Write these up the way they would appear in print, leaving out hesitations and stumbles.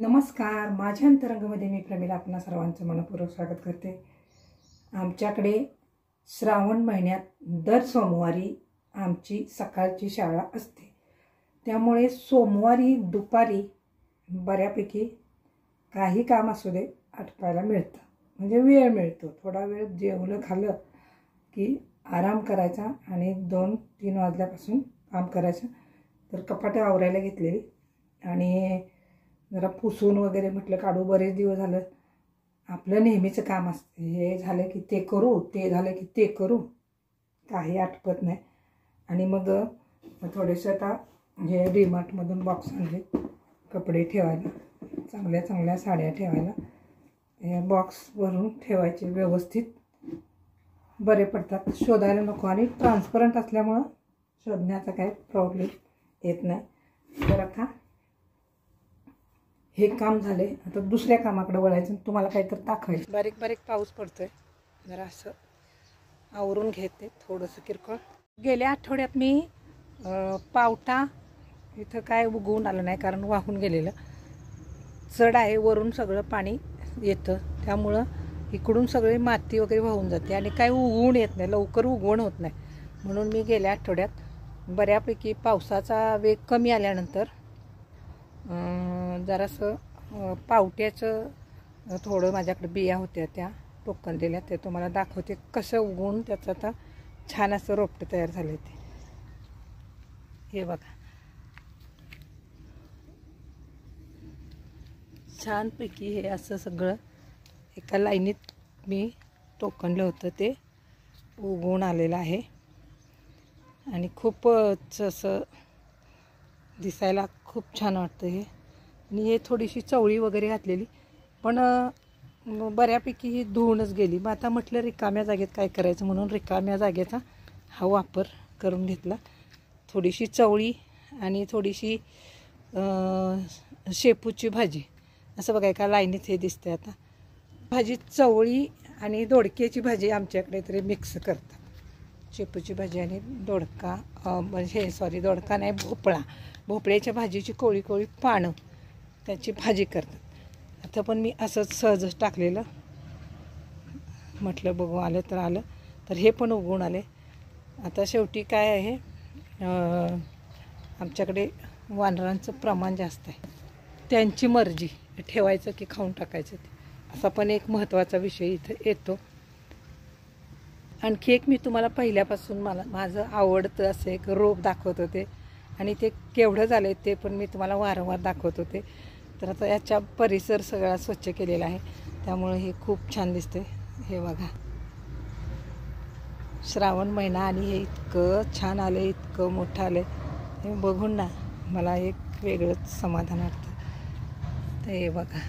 नमस्कार, माझ्या अंतरंगामध्ये मी प्रमिला आपणा सर्वांचं मनपूर्वक स्वागत करते। आमच्याकडे श्रावण महिन्यात दर सोमवारी आमची सकाळची शाळा असते, त्यामुळे सोमवारी दुपारी बऱ्यापैकी काही काम असू दे आटपायला मिळतं, म्हणजे वेळ मिळतो। थोडा वेळ जेवलं खाल्लं की आराम करायचा आणि 2-3 वाजल्यापासून काम करायचं। तर कपाटे आवरायला घेतलेली आणि जरा पुसून वगैरे म्हटलं काढू, बरेच दिवस झालं आपलं नेहमीचं काम असतं, हे झालं की ते करू, ते झालं की ते करू, काही आटपत नाही। आणि मग थोडेसे आता हे डीमार्टमधून बॉक्स आणले कपडे ठेवायला, चांगल्या चांगल्या साड्या ठेवायला, हे बॉक्स भरून ठेवायचे, व्यवस्थित बरे पडतात, शोधायला नको आणि ट्रान्सपरंट असल्यामुळं शोधण्याचा काही प्रॉब्लेम येत नाही। तर आता हे काम झाले, आता दुसऱ्या कामाकडे वळायचं, तुम्हाला काहीतरी दाखवायचं। बारीक बारीक पाऊस पडतोय, जरा असं आवरून घेते थोडंसं किरकोळ। गेल्या आठवड्यात मी पावटा इथं काय उगवून आलं नाही, कारण वाहून गेलेलं चढ आहे, वरून सगळं पाणी येतं, त्यामुळं इकडून सगळी माती वगैरे वाहून जाते आणि काही उगवून येत नाही, लवकर उगवण होत नाही। म्हणून मी गेल्या आठवड्यात बऱ्यापैकी पावसाचा वेग कमी आल्यानंतर जरासं पावट्याचं थोडं माझ्याकडे बिया होत्या, त्या टोकनलेल्या, ते तुम्हाला दाखवते कसं उगवून त्याचं आता छान असं रोपटं तयार झालं ते। हे बघा, छानपैकी हे असं सगळं एका लाईनीत मी टोकनलं होतं, ते उगवून आलेलं आहे आणि खूपच असं दिसायला खूप छान वाटतं हे। आणि हे थोडीशी चवळी वगैरे घातलेली, पण बऱ्यापैकी ही धुवूनच गेली। मग आता म्हटलं रिकाम्या जागेत काय करायचं, म्हणून रिकाम्या जागेचा हा वापर करून घेतला। थोडीशी चवळी आणि थोडीशी शेपूची भाजी, असं बघा एका लाईनीत हे दिसते। आता भाजी चवळी आणि दोडक्याची भाजी आमच्याकडे तरी मिक्स करतात, शेपूची भाजी आणि दोडका, म्हणजे सॉरी दोडका नाही, भोपळा, भोपळ्याच्या भाजीची कोळी कोळी पानं त्याची भाजी करतात। आता पण मी असंच सहजच टाकलेलं, म्हटलं बघू आलं तर आलं, तर हे पण उगवून आले। आता शेवटी काय आहे, आमच्याकडे वानरांचं प्रमाण जास्त आहे, त्यांची मर्जी ठेवायचं की खाऊन टाकायचं ते, असा पण एक महत्त्वाचा विषय इथं येतो। आणखी एक मी तुम्हाला पहिल्यापासून माझं आवडतं असं एक रोप दाखवत होते आणि ते केवढं झालं ते पण मी तुम्हाला वारंवार दाखवत होते। तर आता याच्या परिसर सगळा स्वच्छ केलेला आहे, त्यामुळे हे खूप छान दिसते। हे बघा, श्रावण महिना आणि हे इतकं छान आलं, इतकं मोठं आलं, हे बघून ना मला एक वेगळंच समाधान वाटतं। तर हे बघा,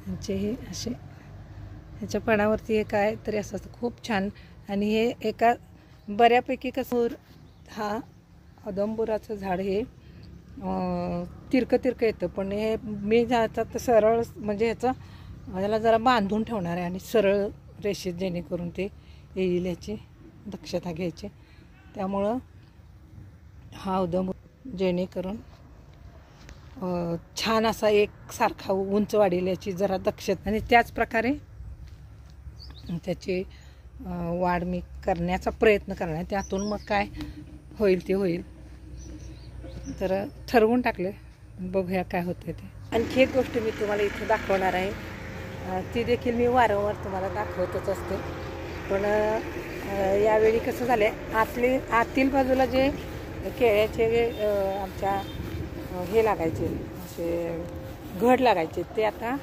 यांचे हे असे ह्याच्या पानावरती हे काय तरी असं खूप छान। आणि हे एका बऱ्यापैकी कसं, हा औदंबराचं झाड हे तिरकं तिरकं येतं, पण हे मी जातात तर सरळ, म्हणजे ह्याला जरा बांधून ठेवणार आहे आणि सरळ रेषेत, जेणेकरून ते येईल याची दक्षता घ्यायची। त्यामुळं हा औदंबर जेणेकरून छान असा एक सारखा उंच वाढेल याची जरा दक्षता, आणि त्याच प्रकारे त्याची वाढ मी करण्याचा प्रयत्न करणार, त्यातून मग काय होईल ते होईल। तर ठरवून टाकले, बघूया काय होतं ते। आणखी एक गोष्ट मी तुम्हाला इथे दाखवणार आहे, ती देखील मी वारंवार तुम्हाला दाखवतच असते, पण यावेळी कसं झालं आहे, आतील बाजूला जे केळ्याचे आमच्या हे लागायचे, असे घड लागायचे, ते आता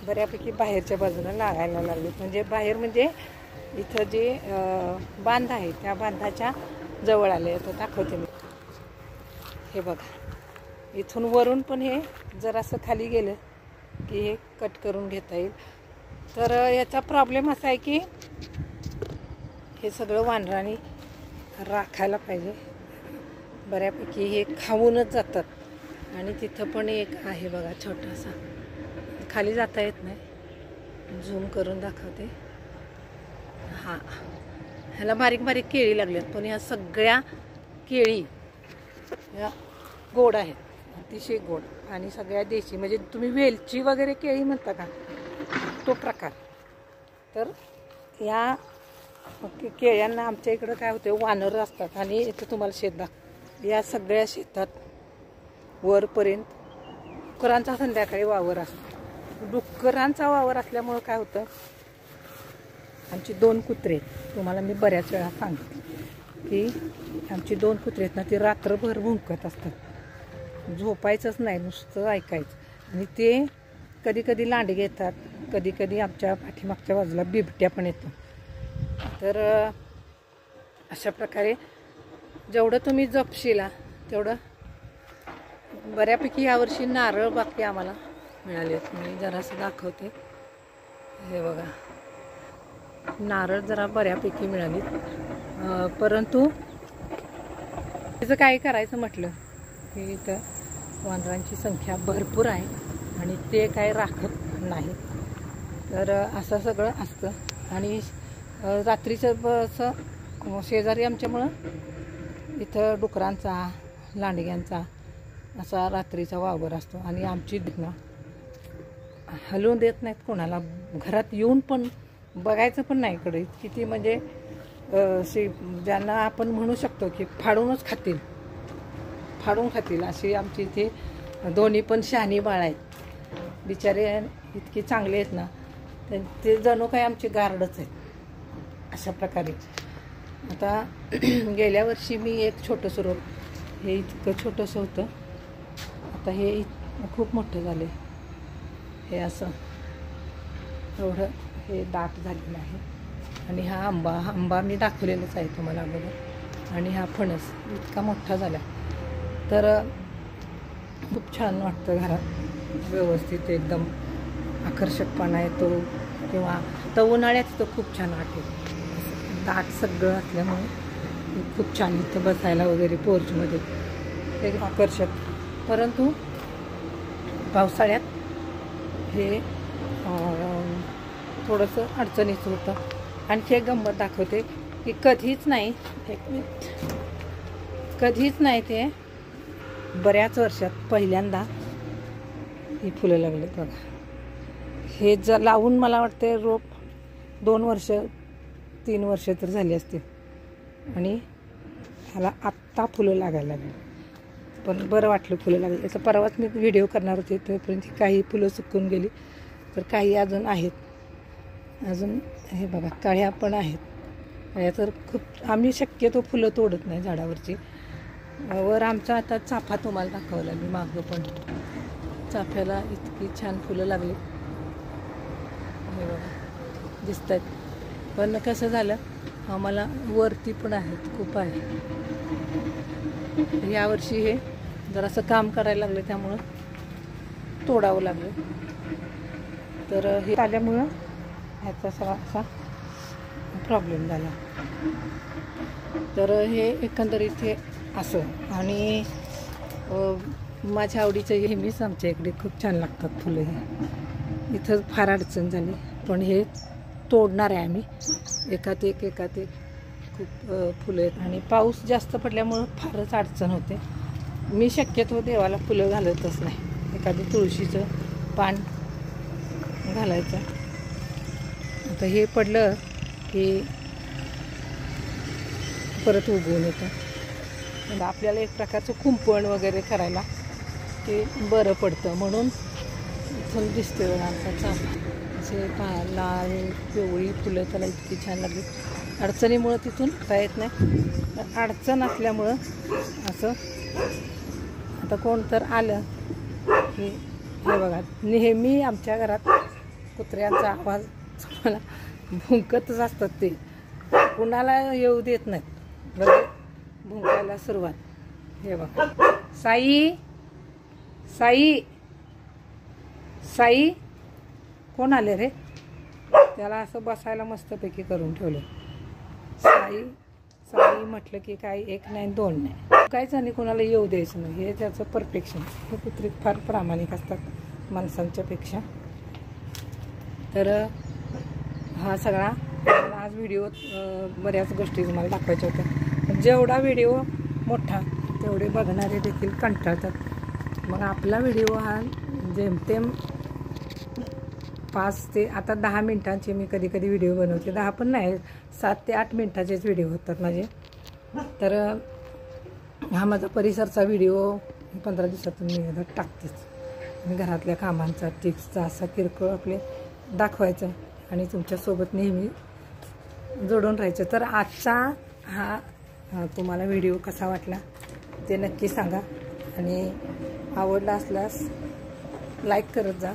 बऱ्यापैकी बाहेरच्या बाजूला लागायला लागले। म्हणजे बाहेर म्हणजे इथं जे बांध आहे त्या बांधाच्या जवळ आले। आता दाखवते मी, हे बघा, इथून वरून पण हे जरासं खाली गेलं की हे कट करून घेता येईल। तर याचा प्रॉब्लेम असा आहे की हे सगळं वानरांनी राखायला पाहिजे, बऱ्यापैकी हे खाऊनच जातात। आणि तिथं पण एक आहे बघा छोटासा, खाली जाता येत नाही, झूम करून दाखवते। हां, ह्याला बारीक बारीक केळी लागल्यात, पण ह्या सगळ्या केळी या गोड आहेत, अतिशय गोड आणि सगळ्या देशी, म्हणजे तुम्ही वेलची वगैरे केळी म्हणता का तो प्रकार. तर या केळ्यांना आमच्या इकडं काय होतं, वानर असतात. आणि इथं तुम्हाला शेत या सगळ्या शेतात वरपर्यंत डुकरांचा संध्याकाळी वावर असतो. डुकरांचा वावर असल्यामुळं काय होतं, आमची 2 कुत्रे, तुम्हाला मी बऱ्याच वेळा सांगितलं की आमची 2 कुत्रे आहेत ना, ती रात्रभर भुंकत असतात. झोपायचंच नाही, नुसतं ऐकायचं. आणि ते कधी कधी लांडगे घेतात, कधी कधी आमच्या पाठीमागच्या बाजूला बिबट्या पण येतो. तर अशा प्रकारे जेवढं तुम्ही जपशीला तेवढं बऱ्यापैकी यावर्षी नारळ बाकी आम्हाला मिळाले आहेत. मी जरासं दाखवते, हे बघा, नारळ जरा बऱ्यापैकी मिळाली. परंतु त्याचं काय करायचं म्हटलं की इथं वानरांची संख्या भरपूर आहे आणि ते काय राखत नाही. तर असं सगळं असतं. आणि रात्रीचं असं शेजारी आमच्यामुळं इथं डुकरांचा, लांडग्यांचा असा रात्रीचा वावर असतो. आणि आमची ना हलवून देत नाहीत कोणाला, घरात येऊन पण बघायचं पण नाही इकडे. किती म्हणजे ज्यांना आपण म्हणू शकतो की फाडूनच खातील, फाडून खातील, अशी आमची इथे दोन्ही पण शहाणी बाळ आहेत. बिचारे इतके चांगले आहेत ना, ते जणू काय आमचे गार्डच आहेत. अशा प्रकारे आता गेल्या वर्षी मी एक छोटंसं रोप, हे इतकं छोटंसं होतं, आता हे खूप मोठं झाले. हे असं एवढं हे दाट झालेलं आहे. आणि हा आंबा मी दाखवलेलाच आहे तुम्हाला अगोदर. आणि हा फणस इतका मोठा झाला. तर खूप छान वाटतं घरात, व्यवस्थित एकदम आकर्षकपणा येतो. किंवा तर उन्हाळ्यात तर खूप छान वाटेल, दाट सगळं असल्यामुळे खूप छान इथं बसायला वगैरे पोर्चमध्ये एक आकर्षक. परंतु पावसाळ्यात हे थोडंसं अडचणीचं होतं. आणखी एक गंमत दाखवते की कधीच नाही, कधीच नाही, ते बऱ्याच वर्षात पहिल्यांदा ही फुलं लागलेत बघा. हे जर लावून मला वाटते रोप 2 वर्ष 3 वर्ष तर झाली असतील. आणि ह्याला आत्ता फुलं लागायला लागली. पण बरं वाटलं फुलं लागली. याचा परवाच मी व्हिडिओ करणार होते, तोपर्यंत काही फुलं सुकून गेली, तर काही अजून आहेत. अजून हे बघा, काळ्या पण आहेत. काळ्या तर खूप, आम्ही शक्यतो फुलं तोडत नाही झाडावरची. वर आमचा आता चाफा तुम्हाला दाखवला मी मागं, पण चाफ्याला इतकी छान फुलं लागली, हे बघा दिसत आहेत. पण कसं झालं, आम्हाला वरती पण आहेत, खूप आहे. यावर्षी हे जरासं काम करायला लागलं, त्यामुळं तोडावं लागलं. तर हे आल्यामुळं ह्याचा असा प्रॉब्लेम झाला. तर हे एकंदरीत हे असं. आणि माझ्या आवडीचं हे मीच, आमच्या इकडे खूप छान लागतात फुलं. हे इथं फार अडचण झाली, पण हे तोडणार आहे आम्ही एकात एक खूप फुलं आहेत. आणि पाऊस जास्त पडल्यामुळं फारच अडचण होते. मी शक्यतो देवाला फुलं घालतच नाही. एखादी तुळशीचं पान घालायचं. आता हे पडलं की परत उगवून येतं. आपल्याला एक प्रकारचं कुंपण वगैरे करायला ते बरं पडतं. म्हणून इथून दिसते बघा आमचा चाफा, असे लाल पिवळी फुलं त्याला इतकी छान लागली. अडचणीमुळं तिथून काय येत नाही. अडचण असल्यामुळं असं आता कोण तर आलं की हे बघा, नेहमी आमच्या घरात कुत्र्यांचा आवाज मला भुंकतच असतात. ते कुणाला येऊ देत नाहीत, बरं भुंकायला सुरुवात. हे बघा, साई साई साई, कोण आले रे? त्याला असं बसायला मस्तपैकी करून ठेवलं. साई साई म्हटलं की काही 1 नाही 2 नाही, काहीच. आणि कोणाला येऊ द्यायचं नाही, हे त्याचं परफेक्शन. हे कुत्रे फार प्रामाणिक असतात माणसांच्या पेक्षा. तर हा सगळा आज व्हिडिओ, बऱ्याच गोष्टी तुम्हाला दाखवायच्या होत्या. जेवढा व्हिडिओ मोठा तेवढे बघणारे देखील कंटाळतात. मग आपला व्हिडिओ हा जेमतेम 5 ते आता 10 मिनटांचे मी कधी कधी व्हिडिओ बनवते, 10 पण नाही 7 ते 8 मिनटाचेच व्हिडिओ होतात माझे. तर हा माझा परिसरचा व्हिडिओ 15 दिवसातून मी एकदा टाकतेच. मी घरातल्या कामांचा टिप्सचा असा किरकोळ आपले दाखवायचं आणि तुमच्यासोबत नेहमी जोडून राहायचं. तर आजचा हा तुम्हाला व्हिडिओ कसा वाटला ते नक्की सांगा आणि आवडला असल्यास लाईक करत जा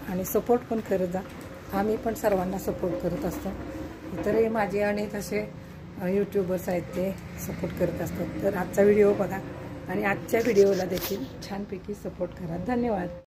आणि सपोर्ट पण करत जा. आम्ही पण सर्वांना सपोर्ट करत असतो. इतरही माझे अनेक असे यूट्यूबर्स आहेत ते सपोर्ट करत असतात. तर आजचा व्हिडिओ बघा आणि आजच्या व्हिडिओला देखील छानपैकी सपोर्ट करा. धन्यवाद.